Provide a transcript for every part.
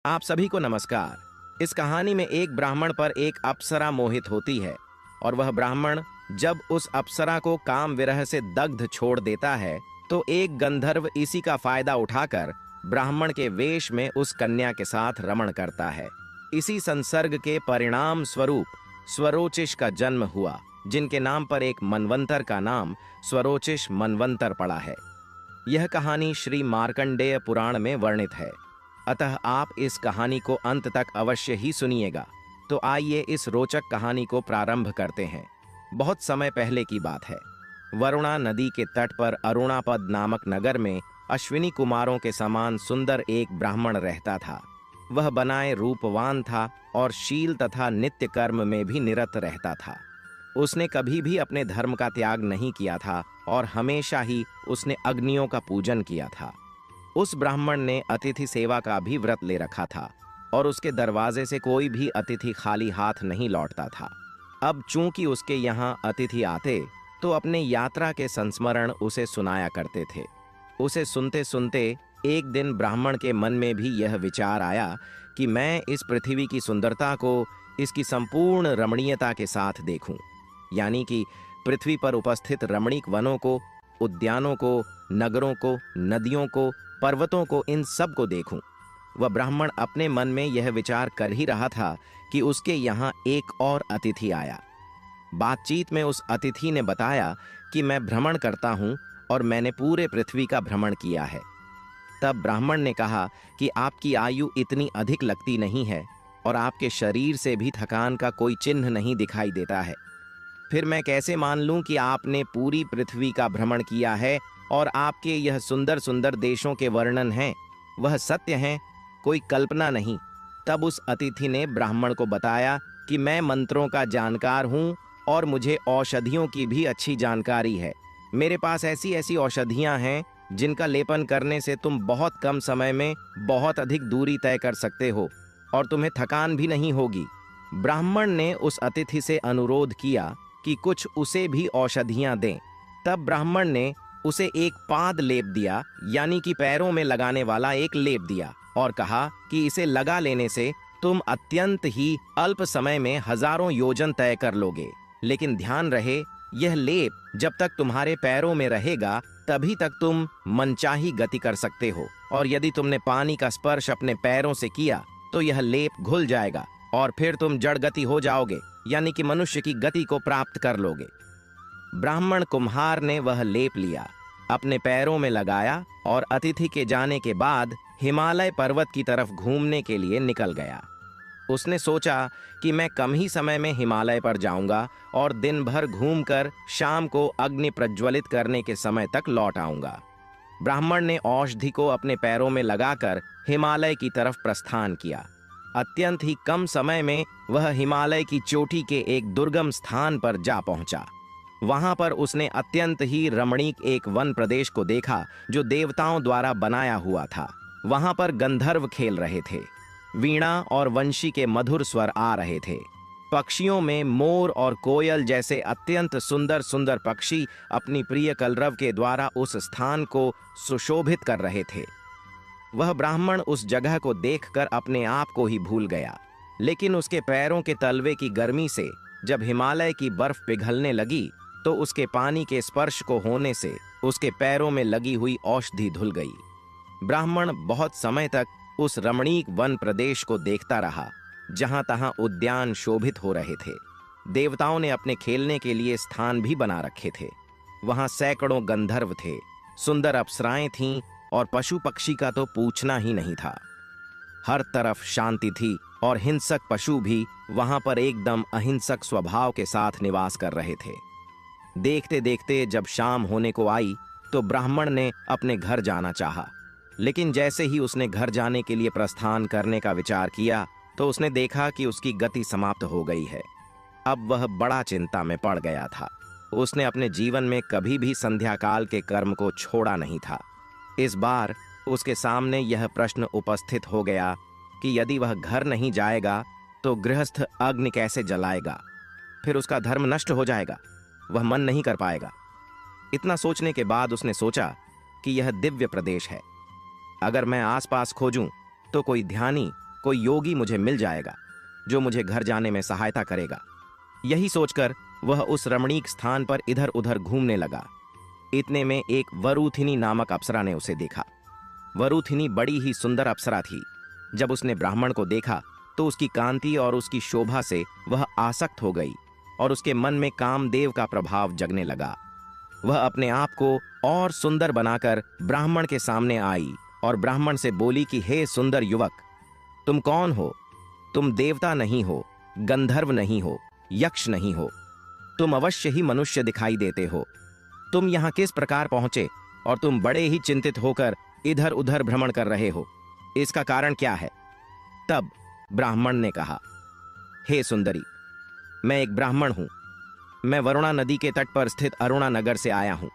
आप सभी को नमस्कार। इस कहानी में एक ब्राह्मण पर एक अप्सरा मोहित होती है और वह ब्राह्मण जब उस अप्सरा को काम विरह से दग्ध छोड़ देता है तो एक गंधर्व इसी का फायदा उठाकर ब्राह्मण के वेश में उस कन्या के साथ रमण करता है। इसी संसर्ग के परिणाम स्वरूप स्वरोचिष का जन्म हुआ, जिनके नाम पर एक मनवंतर का नाम स्वरोचिष मनवंतर पड़ा है। यह कहानी श्री मार्कंडेय पुराण में वर्णित है, अतः आप इस कहानी को अंत तक अवश्य ही सुनिएगा। तो आइए इस रोचक कहानी को प्रारंभ करते हैं। बहुत समय पहले की बात है। वरुणा नदी के तट पर अरुणापद नामक नगर में अश्विनी कुमारों के समान सुंदर एक ब्राह्मण रहता था। वह बनाए रूपवान था और शील तथा नित्य कर्म में भी निरत रहता था। उसने कभी भी अपने धर्म का त्याग नहीं किया था और हमेशा ही उसने अग्नियों का पूजन किया था। उस ब्राह्मण ने अतिथि सेवा का भी व्रत ले रखा था और उसके दरवाजे से कोई भी अतिथि खाली हाथ नहीं लौटता था। अब चूंकि उसके यहाँ अतिथि आते तो अपने यात्रा के संस्मरण उसे सुनाया करते थे। उसे सुनते सुनते एक दिन ब्राह्मण के मन में भी यह विचार आया कि मैं इस पृथ्वी की सुंदरता को इसकी संपूर्ण रमणीयता के साथ देखूं, यानी कि पृथ्वी पर उपस्थित रमणीक वनों को, उद्यानों को, नगरों को, नदियों को, पर्वतों को, इन सब को देखूं। वह ब्राह्मण अपने मन में यह विचार कर ही रहा था कि उसके यहाँ एक और अतिथि आया। बातचीत में उस अतिथि ने बताया कि मैं भ्रमण करता हूँ और मैंने पूरे पृथ्वी का भ्रमण किया है। तब ब्राह्मण ने कहा कि आपकी आयु इतनी अधिक लगती नहीं है और आपके शरीर से भी थकान का कोई चिन्ह नहीं दिखाई देता है। फिर मैं कैसे मान लूं कि आपने पूरी पृथ्वी का भ्रमण किया है और आपके यह सुंदर सुंदर देशों के वर्णन हैं, वह सत्य हैं, कोई कल्पना नहीं। तब उस अतिथि ने ब्राह्मण को बताया कि मैं मंत्रों का जानकार हूँ और मुझे औषधियों की भी अच्छी जानकारी है। मेरे पास ऐसी ऐसी औषधियाँ हैं जिनका लेपन करने से तुम बहुत कम समय में बहुत अधिक दूरी तय कर सकते हो और तुम्हें थकान भी नहीं होगी। ब्राह्मण ने उस अतिथि से अनुरोध किया कि कुछ उसे भी औषधियाँ दें। तब ब्राह्मण ने उसे एक पाद लेप दिया, यानी कि पैरों में लगाने वाला एक लेप दिया और कहा कि इसे लगा लेने से तुम अत्यंत ही अल्प समय में हजारों योजन तय कर लोगे। लेकिन ध्यान रहे, यह लेप जब तक तुम्हारे पैरों में रहेगा तभी तक तुम मनचाही गति कर सकते हो, और यदि तुमने पानी का स्पर्श अपने पैरों से किया तो यह लेप घुल जाएगा और फिर तुम जड़ गति हो जाओगे, यानी कि मनुष्य की गति को प्राप्त कर लोगे। ब्राह्मण कुम्हार ने वह लेप लिया, अपने पैरों में लगाया और अतिथि के जाने के बाद हिमालय पर्वत की तरफ घूमने के लिए निकल गया। उसने सोचा कि मैं कम ही समय में हिमालय पर जाऊंगा और दिन भर घूमकर शाम को अग्नि प्रज्वलित करने के समय तक लौट आऊंगा। ब्राह्मण ने औषधि को अपने पैरों में लगाकर हिमालय की तरफ प्रस्थान किया। अत्यंत ही कम समय में वह हिमालय की चोटी के एक दुर्गम स्थान पर जा पहुंचा। वहां पर उसने अत्यंत ही रमणीक एक वन प्रदेश को देखा जो देवताओं द्वारा बनाया हुआ था। वहां पर गंधर्व खेल रहे थे, वीणा और वंशी के मधुर स्वर आ रहे थे। पक्षियों में मोर और कोयल जैसे अत्यंत सुंदर सुंदर पक्षी अपनी प्रिय कलरव के द्वारा उस स्थान को सुशोभित कर रहे थे। वह ब्राह्मण उस जगह को देखकर अपने आप को ही भूल गया, लेकिन उसके पैरों के तलवे की गर्मी से जब हिमालय की बर्फ पिघलने लगी तो उसके पानी के स्पर्श को होने से उसके पैरों में लगी हुई औषधि धुल गई। ब्राह्मण बहुत समय तक उस रमणीक वन प्रदेश को देखता रहा, जहां तहां उद्यान शोभित हो रहे थे। देवताओं ने अपने खेलने के लिए स्थान भी बना रखे थे। वहां सैकड़ों गंधर्व थे, सुंदर अप्सराएं थीं और पशु पक्षी का तो पूछना ही नहीं था। हर तरफ शांति थी और हिंसक पशु भी वहां पर एकदम अहिंसक स्वभाव के साथ निवास कर रहे थे। देखते देखते जब शाम होने को आई तो ब्राह्मण ने अपने घर जाना चाहा, लेकिन जैसे ही उसने घर जाने के लिए प्रस्थान करने का विचार किया तो उसने देखा कि उसकी गति समाप्त हो गई है। अब वह बड़ा चिंता में पड़ गया था। उसने अपने जीवन में कभी भी संध्या काल के कर्म को छोड़ा नहीं था। इस बार उसके सामने यह प्रश्न उपस्थित हो गया कि यदि वह घर नहीं जाएगा तो गृहस्थ अग्नि कैसे जलाएगा, फिर उसका धर्म नष्ट हो जाएगा, वह मन नहीं कर पाएगा। इतना सोचने के बाद उसने सोचा कि यह दिव्य प्रदेश है, अगर मैं आसपास खोजूं तो कोई ध्यानी, कोई योगी मुझे मिल जाएगा जो मुझे घर जाने में सहायता करेगा। यही सोचकर वह उस रमणीक स्थान पर इधर उधर घूमने लगा। इतने में एक वरूथिनी नामक अप्सरा ने उसे देखा। वरूथिनी बड़ी ही सुंदर अप्सरा थी। जब उसने ब्राह्मण को देखा तो उसकी कांति और उसकी शोभा से वह आसक्त हो गई और उसके मन में कामदेव का प्रभाव जगने लगा। वह अपने आप को और सुंदर बनाकर ब्राह्मण के सामने आई और ब्राह्मण से बोली कि हे सुंदर युवक, तुम कौन हो? तुम देवता नहीं हो, गंधर्व नहीं हो, यक्ष नहीं हो, तुम अवश्य ही मनुष्य दिखाई देते हो। तुम यहाँ किस प्रकार पहुंचे और तुम बड़े ही चिंतित होकर इधर उधर भ्रमण कर रहे हो, इसका कारण क्या है? तब ब्राह्मण ने कहा, हे सुंदरी, मैं एक ब्राह्मण हूं। मैं वरुणा नदी के तट पर स्थित अरुणा नगर से आया हूं।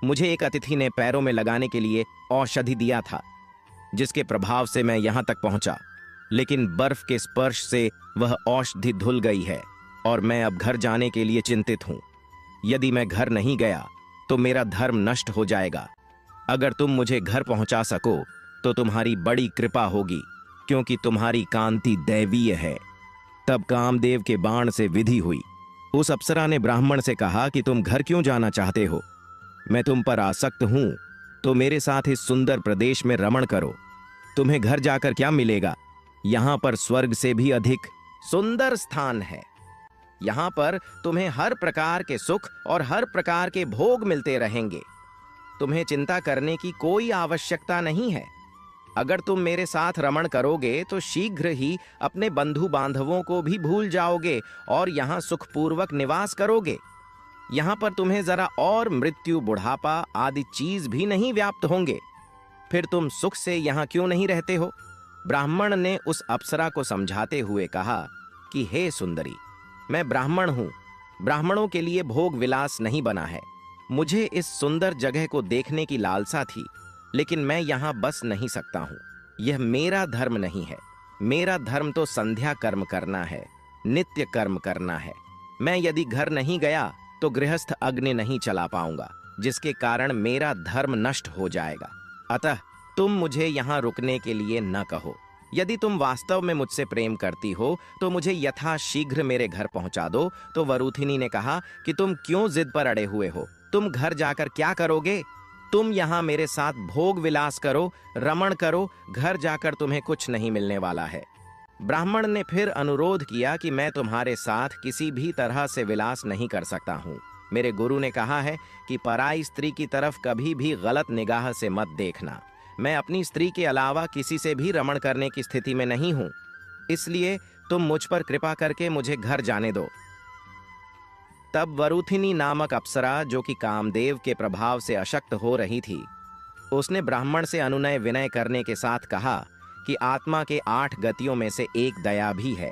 मुझे एक अतिथि ने पैरों में लगाने के लिए औषधि दिया था, जिसके प्रभाव से मैं यहां तक पहुंचा, लेकिन बर्फ के स्पर्श से वह औषधि धुल गई है और मैं अब घर जाने के लिए चिंतित हूं। यदि मैं घर नहीं गया तो मेरा धर्म नष्ट हो जाएगा। अगर तुम मुझे घर पहुंचा सको तो तुम्हारी बड़ी कृपा होगी, क्योंकि तुम्हारी कांति दैवीय है। तब कामदेव के बाण से विधि हुई। उस अप्सरा ने ब्राह्मण से कहा कि तुम घर क्यों जाना चाहते हो? मैं तुम पर आसक्त हूं, तो मेरे साथ इस सुंदर प्रदेश में रमण करो। तुम्हें घर जाकर क्या मिलेगा? यहां पर स्वर्ग से भी अधिक सुंदर स्थान है। यहां पर तुम्हें हर प्रकार के सुख और हर प्रकार के भोग मिलते रहेंगे। तुम्हें चिंता करने की कोई आवश्यकता नहीं है। अगर तुम मेरे साथ रमण करोगे तो शीघ्र ही अपने बंधु बांधवों को भी भूल जाओगे और यहाँ सुखपूर्वक निवास करोगे। यहाँ पर तुम्हें जरा और मृत्यु, बुढ़ापा आदि चीज भी नहीं व्याप्त होंगे। फिर तुम सुख से यहाँ क्यों नहीं रहते हो? ब्राह्मण ने उस अप्सरा को समझाते हुए कहा कि हे सुंदरी, मैं ब्राह्मण हूं। ब्राह्मणों के लिए भोग विलास नहीं बना है। मुझे इस सुंदर जगह को देखने की लालसा थी, लेकिन मैं यहां बस नहीं सकता हूं। यह मेरा धर्म नहीं है। मेरा धर्म तो संध्या कर्म करना है, नित्य कर्म करना है। मैं यदि घर नहीं गया तो गृहस्थ अग्नि नहीं चला पाऊंगा, जिसके कारण मेरा धर्म नष्ट हो जाएगा। अतः तुम मुझे यहां रुकने के लिए न कहो। यदि तुम वास्तव में मुझसे प्रेम करती हो तो मुझे यथाशीघ्र मेरे घर पहुंचा दो। तो वरूथिनी ने कहा कि तुम क्यों जिद पर अड़े हुए हो? तुम घर जाकर क्या करोगे? तुम यहाँ मेरे साथ भोग विलास करो, रमण करो। घर जाकर तुम्हें कुछ नहीं मिलने वाला है। ब्राह्मण ने फिर अनुरोध किया कि मैं तुम्हारे साथ किसी भी तरह से विलास नहीं कर सकता हूँ। मेरे गुरु ने कहा है कि पराई स्त्री की तरफ कभी भी गलत निगाह से मत देखना। मैं अपनी स्त्री के अलावा किसी से भी रमण करने की स्थिति में नहीं हूँ, इसलिए तुम मुझ पर कृपा करके मुझे घर जाने दो। तब वरूथिनी नामक अप्सरा, जो कि कामदेव के प्रभाव से अशक्त हो रही थी, उसने ब्राह्मण से अनुनय विनय करने के साथ कहा कि आत्मा के 8 गतियों में से एक दया भी है।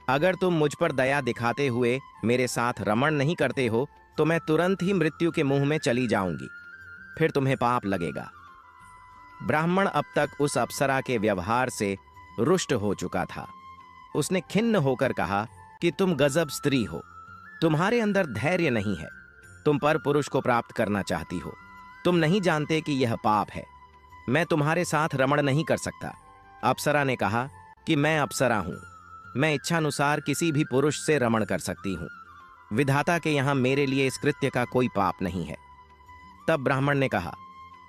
अगर तुम मुझ पर दया दिखाते हुए मेरे साथ रमण नहीं करते हो तो मैं तुरंत ही मृत्यु के मुंह में चली जाऊंगी, फिर तुम्हें पाप लगेगा। ब्राह्मण अब तक उस अप्सरा के व्यवहार से रुष्ट हो चुका था। उसने खिन्न होकर कहा कि तुम गजब स्त्री हो, तुम्हारे अंदर धैर्य नहीं है। तुम पर पुरुष को प्राप्त करना चाहती हो। तुम नहीं जानते कि यह पाप है। मैं तुम्हारे साथ रमण नहीं कर सकता। अप्सरा ने कहा कि मैं अप्सरा हूं, मैं इच्छानुसार किसी भी पुरुष से रमण कर सकती हूं। विधाता के यहां मेरे लिए इस कृत्य का कोई पाप नहीं है। तब ब्राह्मण ने कहा,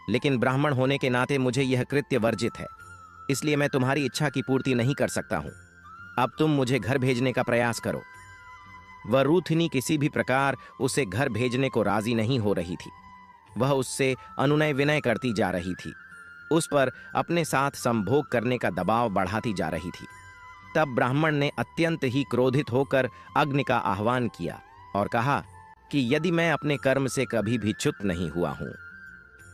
लेकिन ब्राह्मण होने के नाते मुझे यह कृत्य वर्जित है, इसलिए मैं तुम्हारी इच्छा की पूर्ति नहीं कर सकता हूं। अब तुम मुझे घर भेजने का प्रयास करो। वरूथिनी किसी भी प्रकार उसे घर भेजने को राजी नहीं हो रही थी। वह उससे अनुनय विनय करती जा रही थी, उस पर अपने साथ संभोग करने का दबाव बढ़ाती जा रही थी। तब ब्राह्मण ने अत्यंत ही क्रोधित होकर अग्नि का आह्वान किया और कहा कि यदि मैं अपने कर्म से कभी भी च्युत नहीं हुआ हूं,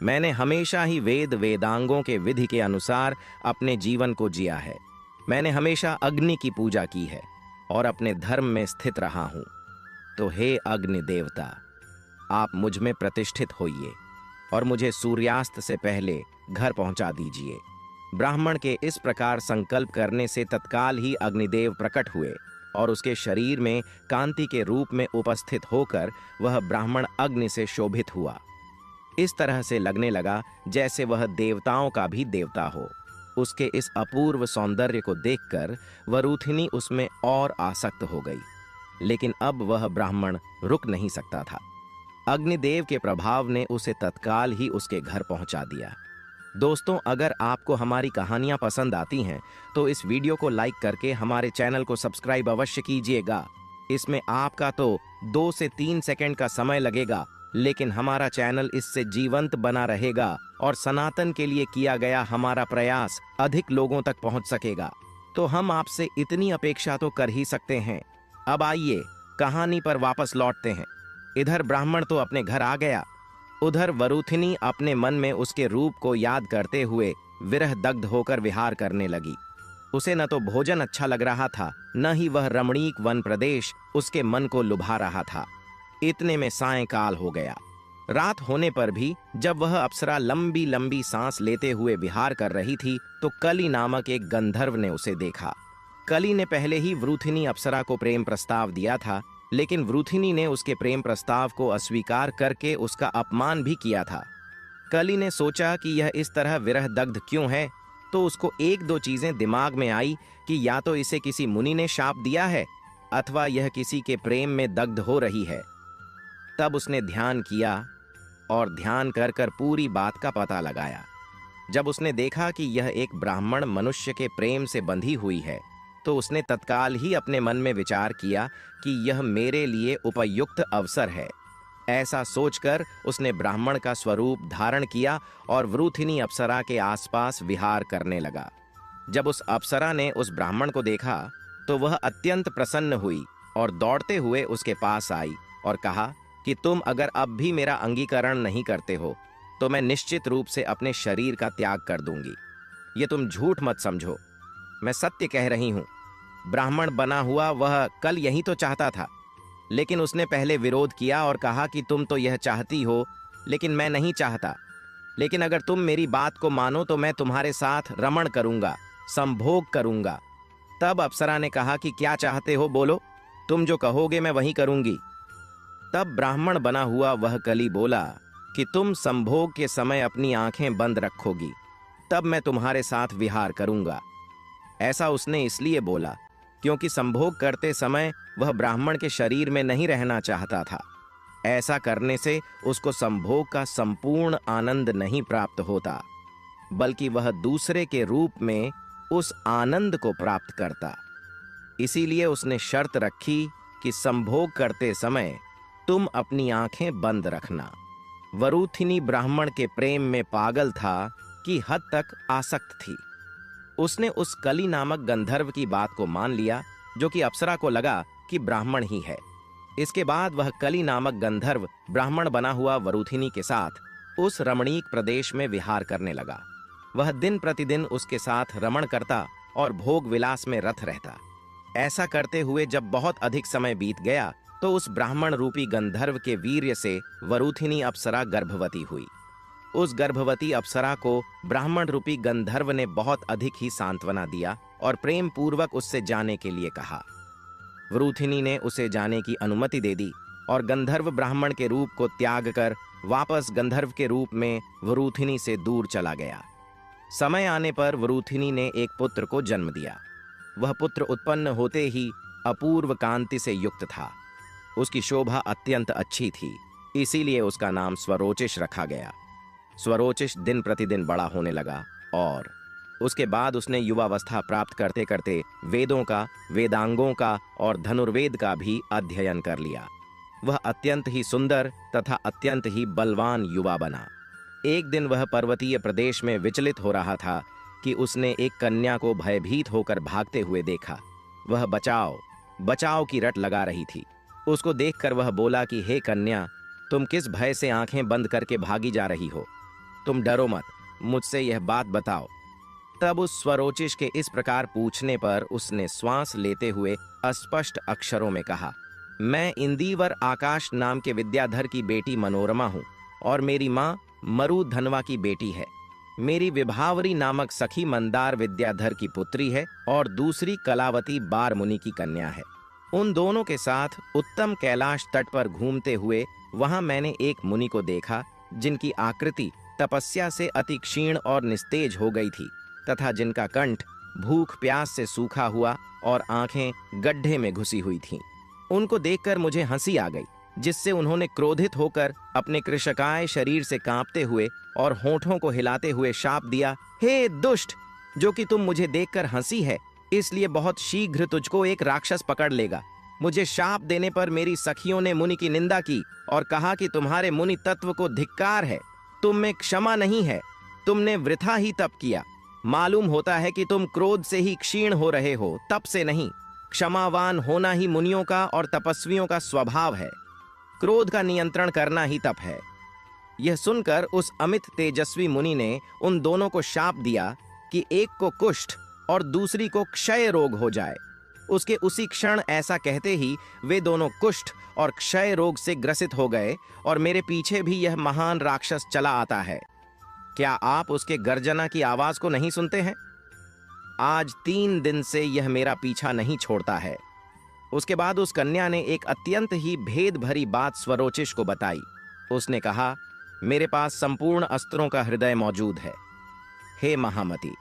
मैंने हमेशा ही वेद वेदांगों के विधि के अनुसार अपने जीवन को जिया है। मैंने हमेशा अग्नि की पूजा की है और अपने धर्म में स्थित रहा हूं। तो हे अग्नि देवता, आप मुझ में प्रतिष्ठित होइए और मुझे सूर्यास्त से पहले घर पहुंचा दीजिए। ब्राह्मण के इस प्रकार संकल्प करने से तत्काल ही अग्निदेव प्रकट हुए और उसके शरीर में कांति के रूप में उपस्थित होकर वह ब्राह्मण अग्नि से शोभित हुआ। इस तरह से लगने लगा जैसे वह देवताओं का भी देवता हो। उसके इस अपूर्व सौंदर्य को देखकर वरूथिनी उसमें और आसक्त हो गई। लेकिन अब वह ब्राह्मण रुक नहीं सकता था। अग्निदेव के प्रभाव ने उसे तत्काल ही उसके घर पहुंचा दिया। दोस्तों, अगर आपको हमारी कहानियां पसंद आती हैं तो इस वीडियो को लाइक करके हमारे चैनल को सब्सक्राइब अवश्य कीजिएगा। इसमें आपका तो 2 से 3 सेकंड का समय लगेगा, लेकिन हमारा चैनल इससे जीवंत बना रहेगा और सनातन के लिए किया गया हमारा प्रयास अधिक लोगों तक पहुंच सकेगा। तो हम आपसे इतनी अपेक्षा तो कर ही सकते हैं। अब आइए कहानी पर वापस लौटते हैं। इधर ब्राह्मण तो अपने घर आ गया, उधर वरूथिनी अपने मन में उसके रूप को याद करते हुए विरह दग्ध होकर विहार करने लगी। उसे न तो भोजन अच्छा लग रहा था, न ही वह रमणीक वन प्रदेश उसके मन को लुभा रहा था। इतने में सायंकाल हो गया। रात होने पर भी जब वह अप्सरा लंबी लंबी सांस लेते हुए विहार कर रही थी तो कली नामक एक गंधर्व ने उसे देखा। कली ने पहले ही वरूथिनी अप्सरा को प्रेम प्रस्ताव दिया था, लेकिन वरूथिनी ने उसके प्रेम प्रस्ताव को अस्वीकार करके उसका अपमान भी किया था। कली ने सोचा कि यह इस तरह विरह दग्ध क्यों है, तो उसको 1-2 चीजें दिमाग में आई कि या तो इसे किसी मुनि ने शाप दिया है अथवा यह किसी के प्रेम में दग्ध हो रही है। तब उसने ध्यान किया और ध्यान कर कर पूरी बात का पता लगाया। जब उसने देखा कि यह एक ब्राह्मण मनुष्य के प्रेम से बंधी हुई है, तो उसने तत्काल ही अपने मन में विचार किया कि यह मेरे लिए उपयुक्त अवसर है। ऐसा सोचकर उसने ब्राह्मण का स्वरूप धारण किया और वरूथिनी अप्सरा के आसपास विहार करने लगा। जब उस अप्सरा ने उस ब्राह्मण को देखा तो वह अत्यंत प्रसन्न हुई और दौड़ते हुए उसके पास आई और कहा कि तुम अगर अब भी मेरा अंगीकरण नहीं करते हो तो मैं निश्चित रूप से अपने शरीर का त्याग कर दूंगी। ये तुम झूठ मत समझो, मैं सत्य कह रही हूं। ब्राह्मण बना हुआ वह कल यही तो चाहता था, लेकिन उसने पहले विरोध किया और कहा कि तुम तो यह चाहती हो, लेकिन मैं नहीं चाहता। लेकिन अगर तुम मेरी बात को मानो तो मैं तुम्हारे साथ रमण करूंगा, संभोग करूंगा। तब अप्सरा ने कहा कि क्या चाहते हो बोलो, तुम जो कहोगे मैं वही करूंगी। तब ब्राह्मण बना हुआ वह कली बोला कि तुम संभोग के समय अपनी आंखें बंद रखोगी, तब मैं तुम्हारे साथ विहार करूंगा। ऐसा उसने इसलिए बोला क्योंकि संभोग करते समय वह ब्राह्मण के शरीर में नहीं रहना चाहता था। ऐसा करने से उसको संभोग का संपूर्ण आनंद नहीं प्राप्त होता, बल्कि वह दूसरे के रूप में उस आनंद को प्राप्त करता। इसीलिए उसने शर्त रखी कि संभोग करते समय तुम अपनी आंखें बंद रखना। वरूथिनी ब्राह्मण के प्रेम में पागल था कि हद तक आसक्त थी। उसने उस कली नामक गंधर्व की बात को मान लिया, जो कि अप्सरा को लगा कि ब्राह्मण ही है। इसके बाद वह कली नामक गंधर्व ब्राह्मण बना हुआ वरूथिनी के साथ उस रमणीक प्रदेश में विहार करने लगा। वह दिन प्रतिदिन उसके साथ रमण करता और भोग विलास में रत रहता। ऐसा करते हुए जब बहुत अधिक समय बीत गया तो उस ब्राह्मण रूपी गंधर्व के वीर्य से वरूथिनी अप्सरा गर्भवती हुई। उस गर्भवती अप्सरा को ब्राह्मण रूपी गंधर्व ने बहुत अधिक ही सांत्वना दिया और प्रेम पूर्वक उससे जाने के लिए कहा। वरूथिनी ने उसे जाने की अनुमति दे दी और गंधर्व ब्राह्मण के रूप को त्याग कर वापस गंधर्व के रूप में वरूथिनी से दूर चला गया। समय आने पर वरूथिनी ने एक पुत्र को जन्म दिया। वह पुत्र उत्पन्न होते ही अपूर्व कांति से युक्त था। उसकी शोभा अत्यंत अच्छी थी, इसीलिए उसका नाम स्वरोचिष रखा गया। स्वरोचिष दिन प्रतिदिन बड़ा होने लगा और उसके बाद उसने युवावस्था प्राप्त करते करते वेदों का, वेदांगों का और धनुर्वेद का भी अध्ययन कर लिया। वह अत्यंत ही सुंदर तथा अत्यंत ही बलवान युवा बना। एक दिन वह पर्वतीय प्रदेश में विचलित हो रहा था कि उसने एक कन्या को भयभीत होकर भागते हुए देखा। वह बचाओ बचाओ की रट लगा रही थी। उसको देखकर वह बोला कि हे कन्या, तुम किस भय से आंखें बंद करके भागी जा रही हो? तुम डरो मत, मुझसे यह बात बताओ। तब उस स्वरोचिष के इस प्रकार पूछने पर उसने श्वास लेते हुए अस्पष्ट अक्षरों में कहा, मैं इंदीवर आकाश नाम के विद्याधर की बेटी मनोरमा हूँ और मेरी माँ मरु धनवा की बेटी है। मेरी विभावरी नामक सखी मंदार विद्याधर की पुत्री है और दूसरी कलावती बार मुनि की कन्या है। उन दोनों के साथ उत्तम कैलाश तट पर घूमते हुए वहां मैंने एक मुनि को देखा जिनकी आकृति तपस्या से अति क्षीण और निस्तेज हो गई थी। तथा जिनका कंठ भूख प्यास से सूखा हुआ और आंखें गड्ढे में घुसी हुई थीं। उनको देखकर मुझे हंसी आ गई, जिससे उन्होंने क्रोधित होकर अपने कृशकाय शरीर से कांपते हुए और होठों को हिलाते हुए शाप दिया, हे दुष्ट, जो कि तुम मुझे देखकर हंसी है, इसलिए बहुत शीघ्र तुझको एक राक्षस पकड़ लेगा। मुझे शाप देने पर मेरी सखियों ने मुनि की निंदा की और कहा कि तुम्हारे मुनि तत्व को धिक्कार है, तुम में क्षमा नहीं है, तुमने वृथा ही तप किया। मालूम होता है कि तुम क्रोध से ही क्षीण हो रहे हो, तप से नहीं। क्षमावान होना ही मुनियों का और तपस्वियों का स्वभाव है। क्रोध का नियंत्रण करना ही तप है। यह सुनकर उस अमित तेजस्वी मुनि ने उन दोनों को शाप दिया कि एक को कुष्ठ और दूसरी को क्षय रोग हो जाए। उसके उसी क्षण ऐसा कहते ही वे दोनों कुष्ठ और क्षय रोग से ग्रसित हो गए और मेरे पीछे भी यह महान राक्षस चला आता है। क्या आप उसके गर्जना की आवाज को नहीं सुनते हैं? आज 3 दिन से यह मेरा पीछा नहीं छोड़ता है। उसके बाद उस कन्या ने एक अत्यंत ही भेद भरी बात स्वरोचिष को बताई। उसने कहा, मेरे पास संपूर्ण अस्त्रों का हृदय मौजूद है। हे महामती,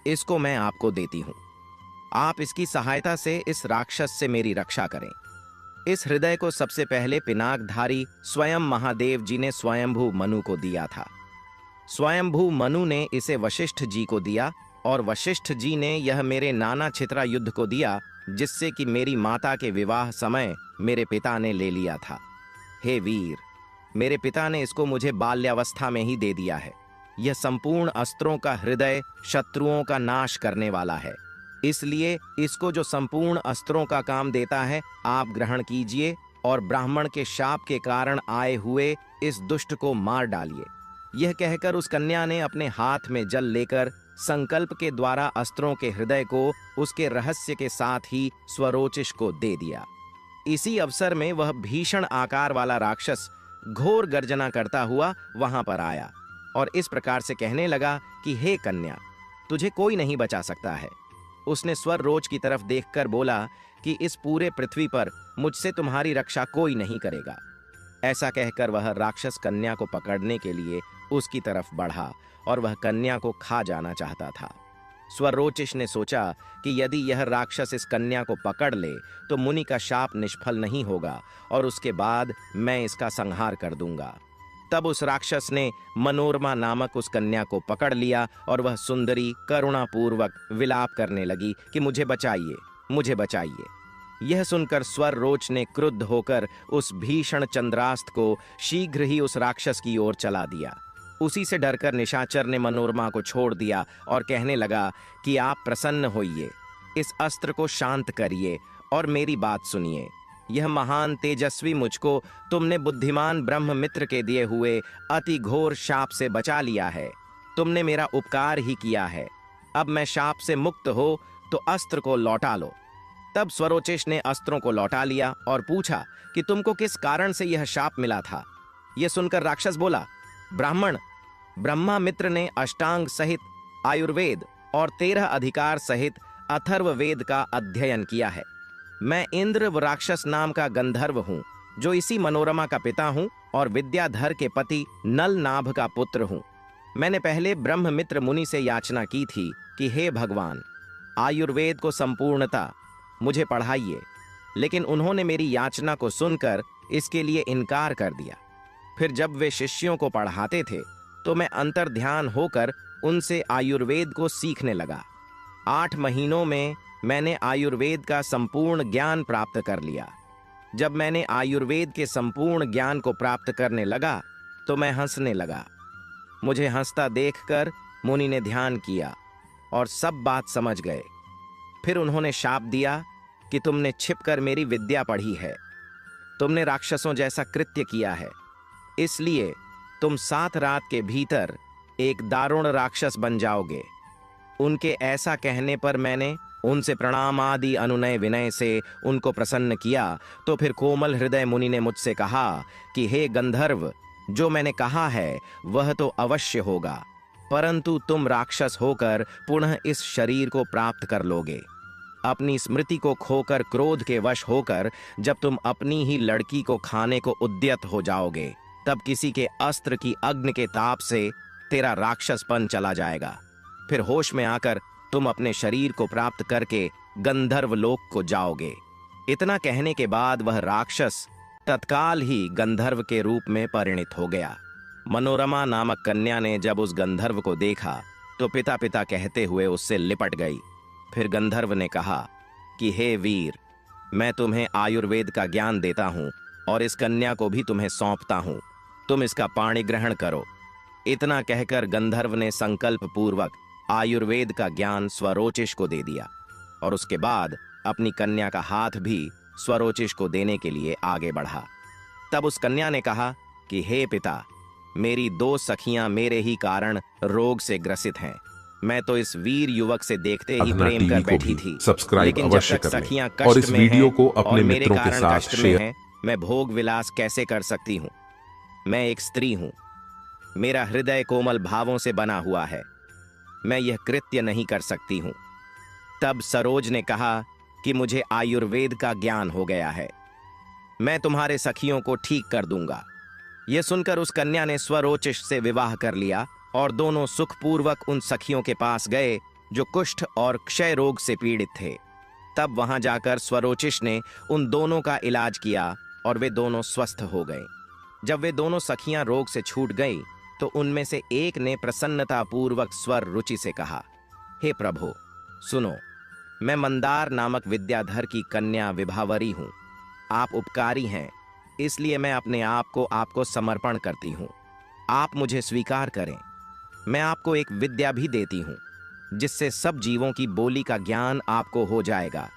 इसको मैं आपको देती हूं। आप इसकी सहायता से इस राक्षस से मेरी रक्षा करें। इस हृदय को सबसे पहले पिनाकधारी स्वयं महादेव जी ने स्वयंभू मनु को दिया था। स्वयंभू मनु ने इसे वशिष्ठ जी को दिया और वशिष्ठ जी ने यह मेरे नाना छित्रा युद्ध को दिया, जिससे कि मेरी माता के विवाह समय मेरे पिता ने ले लिया था। हे वीर, मेरे पिता ने इसको मुझे बाल्यावस्था में ही दे दिया है। यह संपूर्ण अस्त्रों का हृदय शत्रुओं का नाश करने वाला है, इसलिए इसको जो संपूर्ण अस्त्रों का काम देता है आप ग्रहण कीजिए और ब्राह्मण के शाप के कारण आए हुए इस दुष्ट को मार डालिए। यह कहकर उस कन्या ने अपने हाथ में जल लेकर संकल्प के द्वारा अस्त्रों के हृदय को उसके रहस्य के साथ ही स्वरोचिष को दे दिया। इसी अवसर में वह भीषण आकार वाला राक्षस घोर गर्जना करता हुआ वहां पर आया और इस प्रकार से कहने लगा कि हे कन्या, तुझे कोई नहीं बचा सकता है। उसने स्वर रोच की तरफ देखकर बोला कि इस पूरे पृथ्वी पर मुझसे तुम्हारी रक्षा कोई नहीं करेगा। ऐसा कहकर वह राक्षस कन्या को पकड़ने के लिए उसकी तरफ बढ़ा और वह कन्या को खा जाना चाहता था। स्वरोचिष ने सोचा कि यदि यह राक्षस इस कन्या को पकड़ ले तो मुनि का शाप निष्फल नहीं होगा और उसके बाद मैं इसका संहार कर दूंगा। तब उस राक्षस ने मनोरमा नामक उस कन्या को पकड़ लिया और वह सुंदरी करुणापूर्वक विलाप करने लगी कि मुझे बचाइए, मुझे बचाइए। यह सुनकर स्वर रोच ने क्रुद्ध होकर उस भीषण चंद्रास्त को शीघ्र ही उस राक्षस की ओर चला दिया। उसी से डरकर निशाचर ने मनोरमा को छोड़ दिया और कहने लगा कि आप प्रसन्न होइए, इस अस्त्र को शांत करिए और मेरी बात सुनिए। यह महान तेजस्वी मुझको तुमने बुद्धिमान ब्रह्म मित्र के दिए हुए अति घोर शाप से बचा लिया है। तुमने मेरा उपकार ही किया है। अब मैं शाप से मुक्त हो तो अस्त्र को लौटा लो। तब स्वरोचिष ने अस्त्रों को लौटा लिया और पूछा कि तुमको किस कारण से यह शाप मिला था। यह सुनकर राक्षस बोला, ब्राह्मण, ब्रह्मा मित्र ने अष्टांग सहित आयुर्वेद और 13 अधिकार सहित अथर्ववेद का अध्ययन किया है। मैं इंद्र व राक्षस नाम का गंधर्व हूँ, जो इसी मनोरमा का पिता हूँ और विद्याधर के पति नल नाभ का पुत्र हूँ। मैंने पहले ब्रह्म मित्र मुनि से याचना की थी कि हे भगवान, आयुर्वेद को संपूर्णता मुझे पढ़ाइए, लेकिन उन्होंने मेरी याचना को सुनकर इसके लिए इनकार कर दिया। फिर जब वे शिष्यों को पढ़ाते थे तो मैं अंतर्ध्यान होकर उनसे आयुर्वेद को सीखने लगा। 8 महीनों में मैंने आयुर्वेद का संपूर्ण ज्ञान प्राप्त कर लिया। जब मैंने आयुर्वेद के संपूर्ण ज्ञान को प्राप्त करने लगा तो मैं हंसने लगा। मुझे हंसता देखकर मुनि ने ध्यान किया और सब बात समझ गए। फिर उन्होंने शाप दिया कि तुमने छिपकर मेरी विद्या पढ़ी है, तुमने राक्षसों जैसा कृत्य किया है, इसलिए तुम 7 रात के भीतर एक दारुण राक्षस बन जाओगे। उनके ऐसा कहने पर मैंने उनसे प्रणाम आदि अनुनय विनय से उनको प्रसन्न किया। तो फिर कोमल हृदय मुनि ने मुझसे कहा कि हे गंधर्व, जो मैंने कहा है वह तो अवश्य होगा, परंतु तुम राक्षस होकर पुनः इस शरीर को प्राप्त कर लोगे। अपनी स्मृति को खोकर क्रोध के वश होकर जब तुम अपनी ही लड़की को खाने को उद्यत हो जाओगे, तब किसी के अस्त्र की अग्नि के ताप से तेरा राक्षसपन चला जाएगा। फिर होश में आकर तुम अपने शरीर को प्राप्त करके गंधर्व लोक को जाओगे। इतना कहने के बाद वह राक्षस तत्काल ही गंधर्व के रूप में परिणित हो गया। मनोरमा नामक कन्या ने जब उस गंधर्व को देखा तो पिता पिता कहते हुए उससे लिपट गई। फिर गंधर्व ने कहा कि हे वीर, मैं तुम्हें आयुर्वेद का ज्ञान देता हूं और इस कन्या को भी तुम्हें सौंपता हूं, तुम इसका पाणी ग्रहण करो। इतना कहकर गंधर्व ने संकल्प पूर्वक आयुर्वेद का ज्ञान स्वरोचिष को दे दिया और उसके बाद अपनी कन्या का हाथ भी स्वरोचिष को देने के लिए आगे बढ़ा। तब उस कन्या ने कहा कि हे पिता, मेरी 2 सखियां मेरे ही कारण रोग से ग्रसित हैं। मैं तो इस वीर युवक से देखते ही प्रेम कर बैठी थी, लेकिन जब तक सखियां कष्ट में हैं और मेरे कारण कष्ट में हैं, मैं भोग विलास कैसे कर सकती हूँ? मैं एक स्त्री हूँ, मेरा हृदय कोमल भावों से बना हुआ है, मैं यह कृत्य नहीं कर सकती हूँ। तब सरोज ने कहा कि मुझे आयुर्वेद का ज्ञान हो गया है, मैं तुम्हारे सखियों को ठीक कर दूंगा। यह सुनकर उस कन्या ने स्वरोचिष से विवाह कर लिया और दोनों सुखपूर्वक उन सखियों के पास गए जो कुष्ठ और क्षय रोग से पीड़ित थे। तब वहां जाकर स्वरोचिष ने उन दोनों का इलाज किया और वे दोनों स्वस्थ हो गए। जब वे दोनों सखियां रोग से छूट गई तो उनमें से एक ने प्रसन्नतापूर्वक स्वर रुचि से कहा, हे प्रभु सुनो, मैं मंदार नामक विद्याधर की कन्या विभावरी हूं। आप उपकारी हैं, इसलिए मैं अपने आप को आपको समर्पण करती हूं। आप मुझे स्वीकार करें। मैं आपको एक विद्या भी देती हूं, जिससे सब जीवों की बोली का ज्ञान आपको हो जाएगा।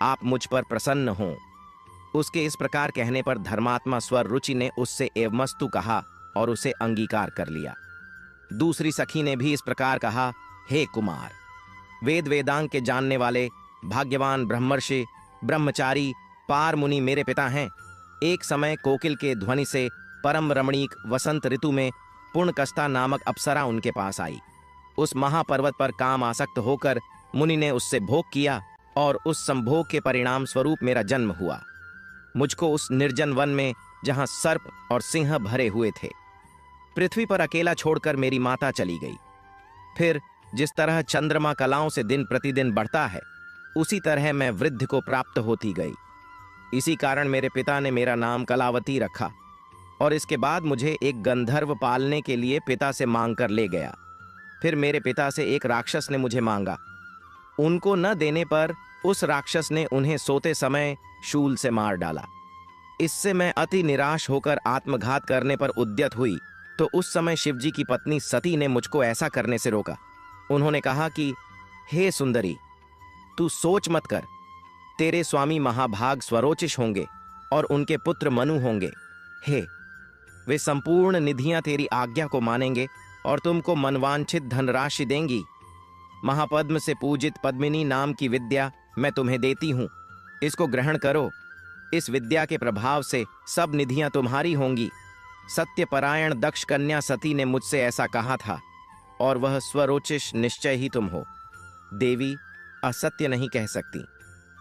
आप मुझ पर प्रसन्न हों। उसके इस प्रकार कहने पर धर्मात्मा स्वर रुचि ने उससे एवमस्तु कहा और उसे अंगीकार कर लिया। दूसरी सखी ने भी इस प्रकार कहा, हे कुमार, वेद वेदांग के जानने वाले भाग्यवान ब्रह्मर्षि ब्रह्मचारी पार मुनि मेरे पिता हैं। एक समय कोकिल के ध्वनि से परम रमणीक वसंत ऋतु में पूर्णकस्ता नामक अप्सरा उनके पास आई। उस महापर्वत पर काम आसक्त होकर मुनि ने उससे भोग किया और उस संभोग के परिणाम स्वरूप मेरा जन्म हुआ। मुझको उस निर्जन वन में, जहां सर्प और सिंह भरे हुए थे, पृथ्वी पर अकेला छोड़कर मेरी माता चली गई। फिर जिस तरह चंद्रमा कलाओं से दिन प्रतिदिन बढ़ता है, उसी तरह मैं वृद्ध को प्राप्त होती गई। इसी कारण मेरे पिता ने मेरा नाम कलावती रखा और इसके बाद मुझे एक गंधर्व पालने के लिए पिता से मांग कर ले गया। फिर मेरे पिता से एक राक्षस ने मुझे मांगा। उनको न देने पर उस राक्षस ने उन्हें सोते समय शूल से मार डाला। इससे मैं अति निराश होकर आत्मघात करने पर उद्यत हुई तो उस समय शिवजी की पत्नी सती ने मुझको ऐसा करने से रोका। उन्होंने कहा कि हे सुंदरी, तू सोच मत कर, तेरे स्वामी महाभाग स्वरोचिष होंगे और उनके पुत्र मनु होंगे। हे, वे संपूर्ण निधियां तेरी आज्ञा को मानेंगे और तुमको मनवांछित धनराशि देंगी। महापद्म से पूजित पद्मिनी नाम की विद्या मैं तुम्हें देती हूं, इसको ग्रहण करो। इस विद्या के प्रभाव से सब निधियां तुम्हारी होंगी। सत्यपरायण दक्ष कन्या सती ने मुझसे ऐसा कहा था और वह स्वरोचिष निश्चय ही तुम हो। देवी असत्य नहीं कह सकती।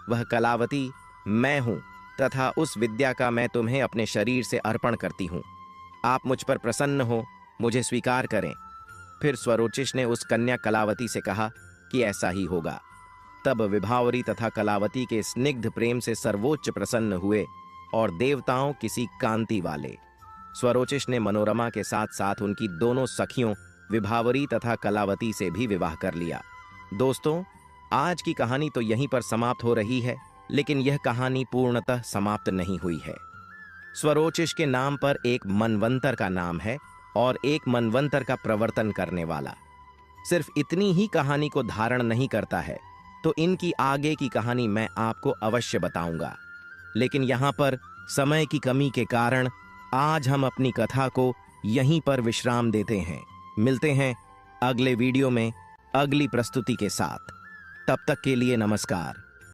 वह कलावती मैं हूं तथा उस विद्या का मैं तुम्हें अपने शरीर से अर्पण करती हूं। आप मुझ पर प्रसन्न हो, मुझे स्वीकार करें। फिर स्वरोचिष ने उस कन्या कलावती से कहा कि ऐसा ही होगा। तब विभावरी तथा कलावती के स्निग्ध प्रेम से सर्वोच्च प्रसन्न हुए और देवताओं किसी कांति वाले। स्वरोचिष ने मनोरमा के साथ साथ उनकी दोनों सखियों विभावरी तथा कलावती से भी विवाह कर लिया। दोस्तों, आज की कहानी तो यहीं पर समाप्त हो रही है, लेकिन यह कहानी पूर्णतः समाप्त नहीं हुई है। स्वरोचिष के नाम पर एक मनवंतर का नाम है और एक मनवंतर का प्रवर्तन करने वाला। सिर्फ इतनी ही कहानी को धारण नहीं करता है, तो इनकी आगे की कहानी मैं आपको अवश्य बताऊंगा। लेकिन यहाँ पर समय की कमी के कारण आज हम अपनी कथा को यहीं पर विश्राम देते हैं। मिलते हैं अगले वीडियो में अगली प्रस्तुति के साथ। तब तक के लिए नमस्कार।